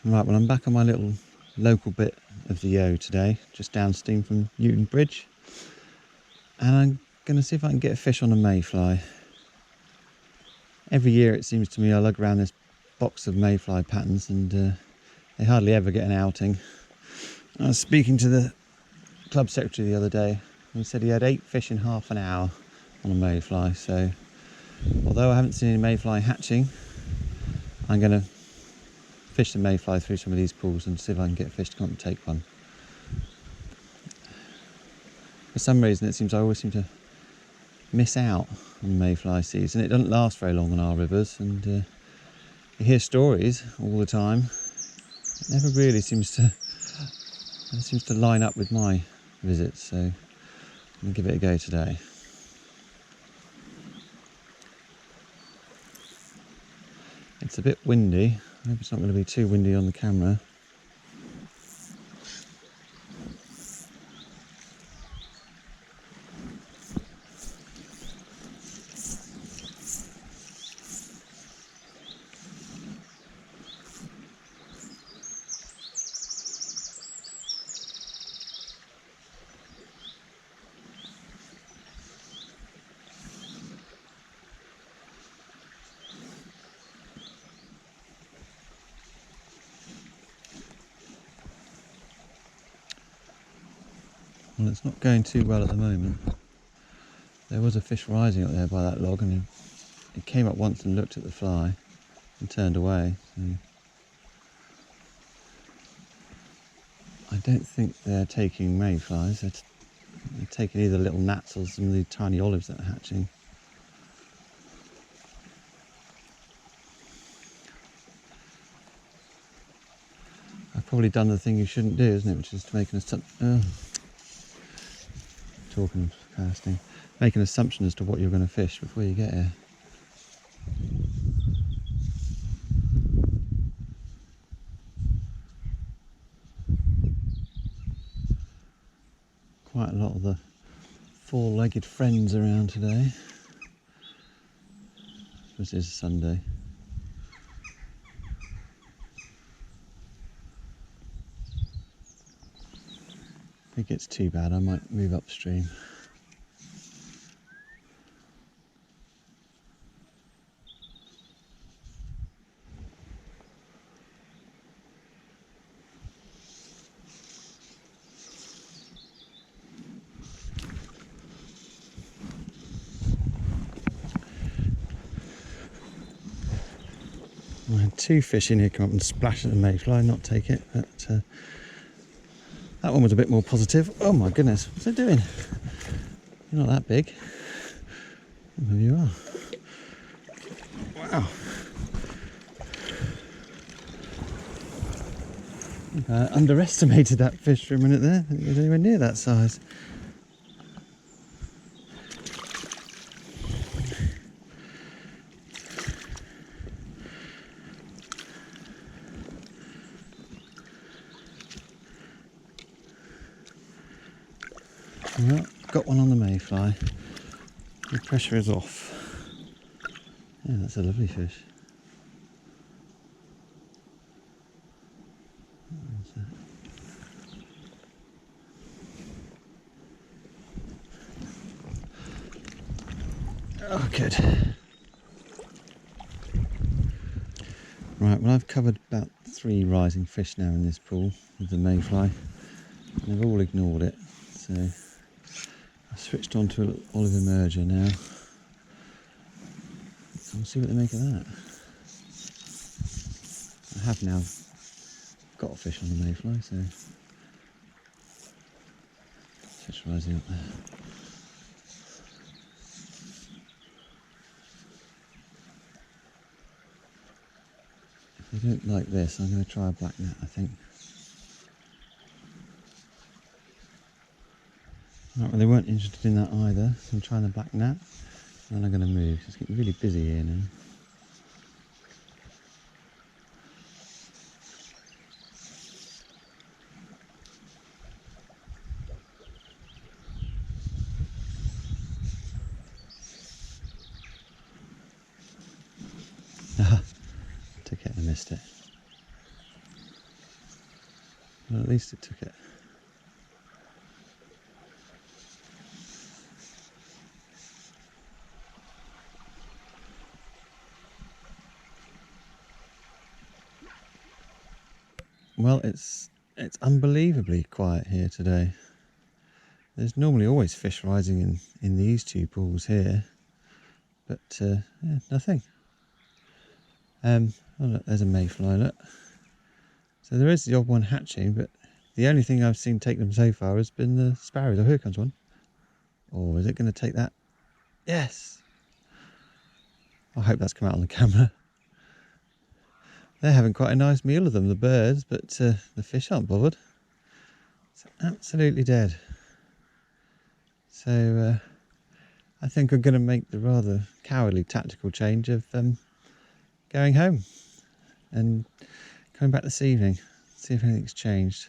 Right, well I'm back on my little local bit of the Yeo today, just downstream from Newton Bridge. And I'm going to see if I can get a fish on a mayfly. Every year it seems to me I lug around this box of mayfly patterns and they hardly ever get an outing. I was speaking to the club secretary the other day and he said he had 8 fish in half an hour on a mayfly. So although I haven't seen any mayfly hatching, I'm going to fish the mayfly through some of these pools and see if I can get a fish to come and take one. For some reason it seems I always seem to miss out on the mayfly season. It doesn't last very long on our rivers and you hear stories all the time. It never really seems to line up with my visits, so I'm going to give it a go today. It's a bit windy. I hope it's not going to be too windy on the camera. Well, it's not going too well at the moment. There was a fish rising up there by that log and he came up once and looked at the fly and turned away. So I don't think they're taking mayflies. They're taking either little gnats or some of the tiny olives that are hatching. I've probably done the thing you shouldn't do, isn't it? Which is to make an assumption. Talking of casting, make an assumption as to what you're going to fish before you get here. Quite a lot of the four-legged friends around today. This is Sunday. If it gets too bad, I might move upstream. I had 2 fish in here come up and splash at the mayfly, not take it, but that one was a bit more positive. Oh my goodness, what's it doing? You're not that big. There you are. Wow. I underestimated that fish for a minute there. I didn't think it was anywhere near that size. Well, got one on the mayfly. The pressure is off. Yeah, that's a lovely fish. Oh, good. Right, well I've covered about 3 rising fish now in this pool with the mayfly. And they've all ignored it, so I've switched on to an olive emerger now. We'll see what they make of that. I have now got a fish on the mayfly, so fish rising up there. If they don't like this, I'm going to try a black net, I think. Right, well, they weren't interested in that either, so I'm trying the black net, and then I'm going to move. It's getting really busy here now. Took it and missed it. Well, at least it took it. Well, it's unbelievably quiet here today. There's normally always fish rising in these two pools here, but yeah, nothing. Oh look, there's a mayfly, look. So there is the odd one hatching, but the only thing I've seen take them so far has been the sparrows. Oh, here comes one. Oh, is it going to take that? Yes! I hope that's come out on the camera. They're having quite a nice meal of them, the birds, but the fish aren't bothered. It's absolutely dead. So I think I'm going to make the rather cowardly tactical change of going home and coming back this evening, see if anything's changed.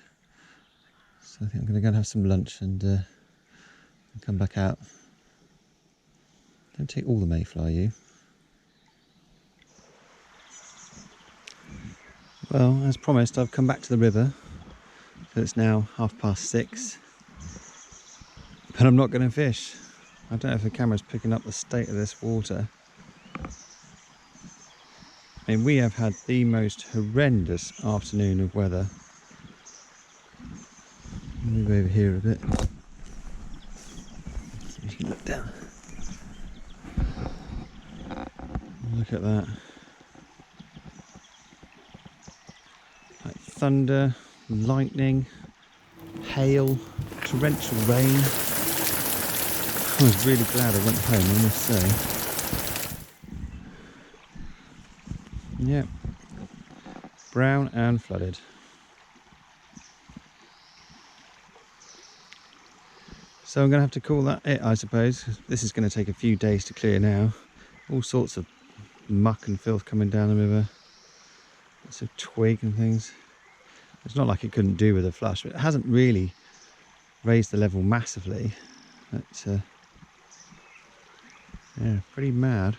So I think I'm going to go and have some lunch and come back out. Don't take all the mayfly, you. Well, as promised, I've come back to the river. So it's now 6:30. But I'm not going to fish. I don't know if the camera's picking up the state of this water. I mean, we have had the most horrendous afternoon of weather. Move over here a bit. So you can look down. Look at that. Like thunder, lightning, hail, torrential rain. I was really glad I went home, I must say. Yeah, brown and flooded. So I'm going to have to call that it, I suppose. This is going to take a few days to clear now. All sorts of muck and filth coming down the river. Lots of twig and things. It's not like it couldn't do with a flush, but it hasn't really raised the level massively. But yeah, pretty mad.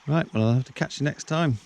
Right, well, I'll have to catch you next time.